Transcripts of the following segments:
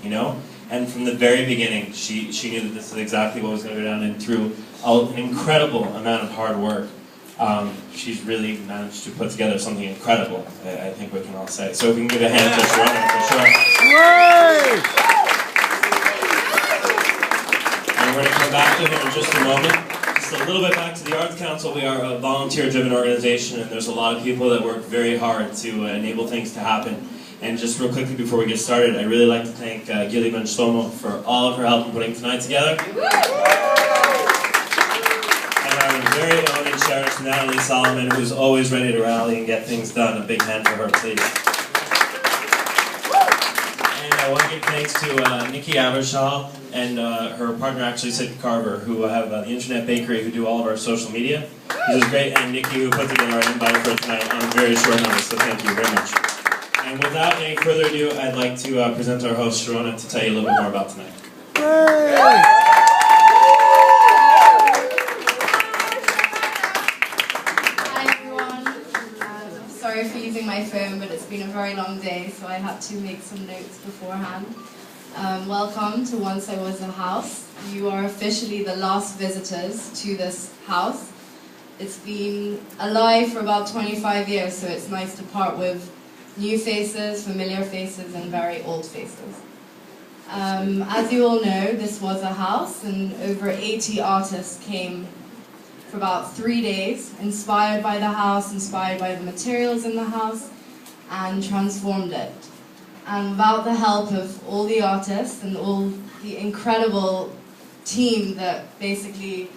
you know? And from the very beginning, she knew that this is exactly what was going to go down, and through an incredible amount of hard work, she's really managed to put together something incredible, I think we can all say. So if we can give a hand to Sharona, for sure. And we're going to come back to her in just a moment. Just a little bit back to the Arts Council. We are a volunteer-driven organization, and there's a lot of people that work very hard to enable things to happen. And just real quickly before we get started, I'd really like to thank Gili Ben Shlomo for all of her help in putting tonight together. And our very own and cherished Natalie Solomon, who's always ready to rally and get things done. A big hand for her, please. And I want to give thanks to Nikki Abershall and her partner, actually, Sid Carver, who have the Internet Bakery, who do all of our social media. This is great, and Nikki, who put together our invite for tonight on very short notice, so thank you very much. And without any further ado, I'd like to present our host, Sharona, to tell you a little bit more about tonight. Hi everyone. Sorry for using my phone, but it's been a very long day, so I had to make some notes beforehand. Welcome to Once I Was a House. You are officially the last visitors to this house. It's been alive for about 25 years, so it's nice to part with new faces, familiar faces, and very old faces. As you all know, this was a house, and over 80 artists came for about 3 days, inspired by the house, inspired by the materials in the house, and transformed it. And without the help of all the artists and all the incredible team that basically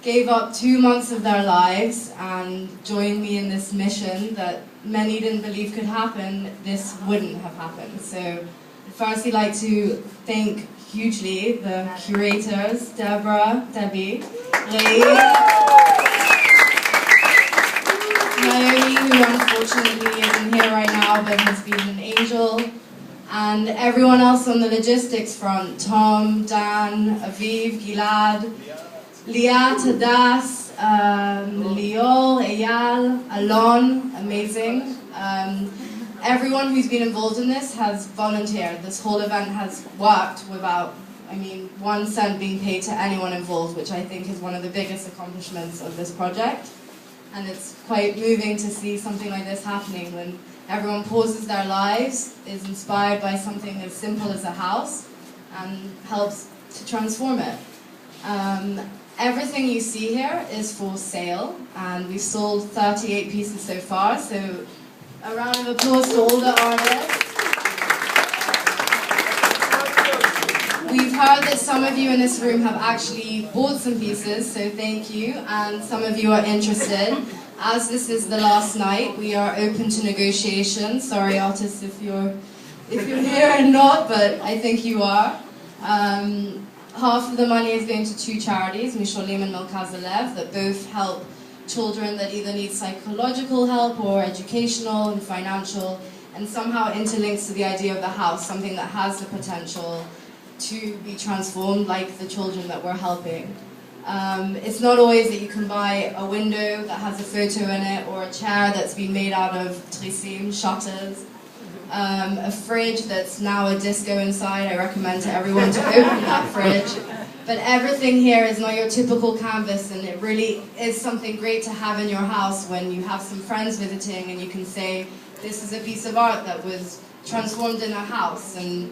gave up 2 months of their lives and joined me in this mission that many didn't believe could happen, this wouldn't have happened. So first I'd like to thank hugely the curators, Deborah, Debbie, Ray, Naomi, who unfortunately isn't here right now but has been an angel, and everyone else on the logistics front, Tom, Dan, Aviv, Gilad, Liat, Hadas, Lior, Eyal, Alon, amazing. Everyone who's been involved in this has volunteered. This whole event has worked without, 1 cent being paid to anyone involved, which I think is one of the biggest accomplishments of this project. And it's quite moving to see something like this happening when everyone pauses their lives, is inspired by something as simple as a house, and helps to transform it. Everything you see here is for sale, and we've sold 38 pieces so far, so a round of applause to all the artists. We've heard that some of you in this room have actually bought some pieces, so thank you, and some of you are interested. As this is the last night, we are open to negotiations. Sorry, artists, if you're here and not, but I think you are. Half of the money is going to 2 charities, Misholim and Melkaz Alev, that both help children that either need psychological help or educational and financial, and somehow interlinks to the idea of the house, something that has the potential to be transformed like the children that we're helping. It's not always that you can buy a window that has a photo in it, or a chair that's been made out of trisim, shutters, a fridge that's now a disco inside. I recommend to everyone to open that fridge. But everything here is not your typical canvas, and it really is something great to have in your house when you have some friends visiting and you can say, this is a piece of art that was transformed in a house. And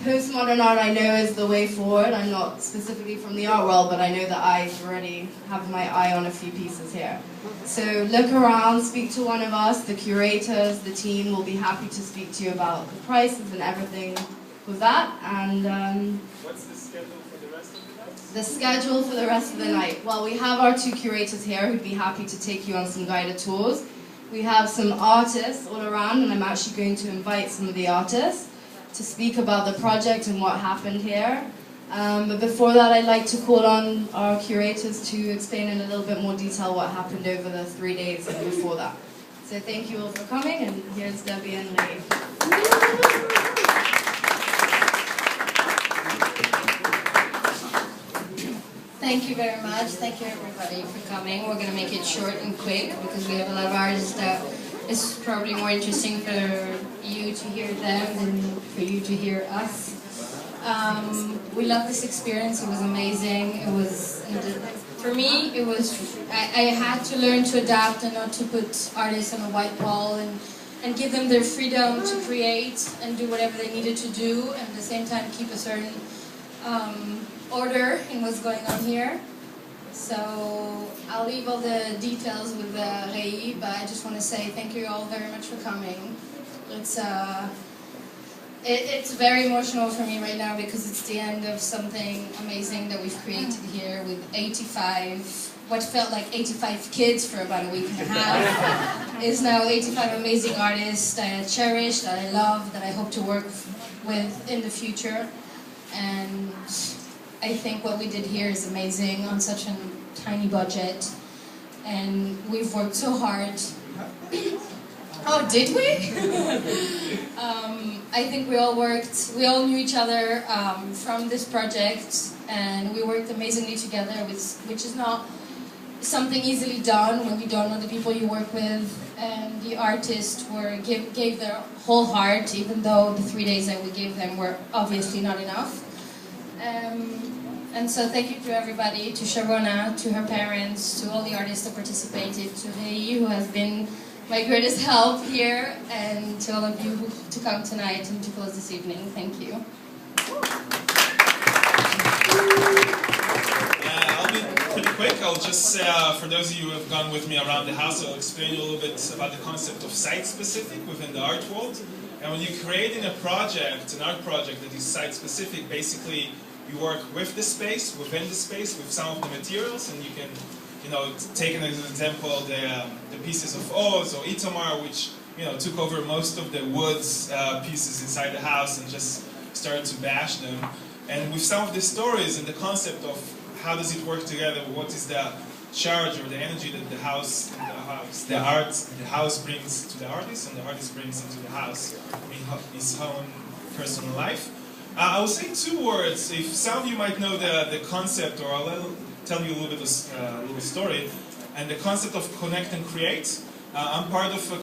postmodern art, I know, is the way forward. I'm not specifically from the art world, but I know that I already have my eye on a few pieces here. So look around, speak to one of us, the curators, the team will be happy to speak to you about the prices and everything with that. And what's the schedule for the rest of the night? The schedule for the rest of the night. Well, we have our 2 curators here who'd be happy to take you on some guided tours. We have some artists all around, and I'm actually going to invite some of the artists to speak about the project and what happened here. But before that, I'd like to call on our curators to explain in a little bit more detail what happened over the 3 days and before that. So thank you all for coming, and here's Debbie and Ray. Thank you very much. Thank you everybody for coming. We're going to make it short and quick because we have a lot of artists that it's probably more interesting for you to hear them than for you to hear us. We loved this experience. It was amazing. It was, for me, it was, I had to learn to adapt and not to put artists on a white wall and give them their freedom to create and do whatever they needed to do, and at the same time keep a certain order in what's going on here. So I'll leave all the details with Rei, but I just want to say thank you all very much for coming. It's very emotional for me right now because it's the end of something amazing that we've created here with 85, what felt like 85 kids for about a week and a half, is now 85 amazing artists that I cherish, that I love, that I hope to work with in the future. And I think what we did here is amazing on such a tiny budget, and we've worked so hard. Oh, did we? I think we all knew each other from this project, and we worked amazingly together, which is not something easily done when you don't know the people you work with. And the artists gave their whole heart, even though the 3 days that we gave them were obviously not enough. And so thank you to everybody, to Sharona, to her parents, to all the artists that participated, to Rei, who has been my greatest help here, and to all of you to come tonight and to close this evening. Thank you. I'll be pretty quick. I'll just, for those of you who have gone with me around the house, I'll explain you a little bit about the concept of site-specific within the art world. And when you're creating a project, an art project that is site-specific, basically you work with the space, within the space, with some of the materials, and you can, take an example, the pieces of Oz or Itamar, which, took over most of the woods pieces inside the house and just started to bash them. And with some of the stories and the concept of how does it work together, what is the charge or the energy that the house brings to the artist, and the artist brings into the house in his own personal life. I will say 2 words. If some of you might know the concept, or I'll tell you a little bit of a little story, and the concept of connect and create. I'm part of a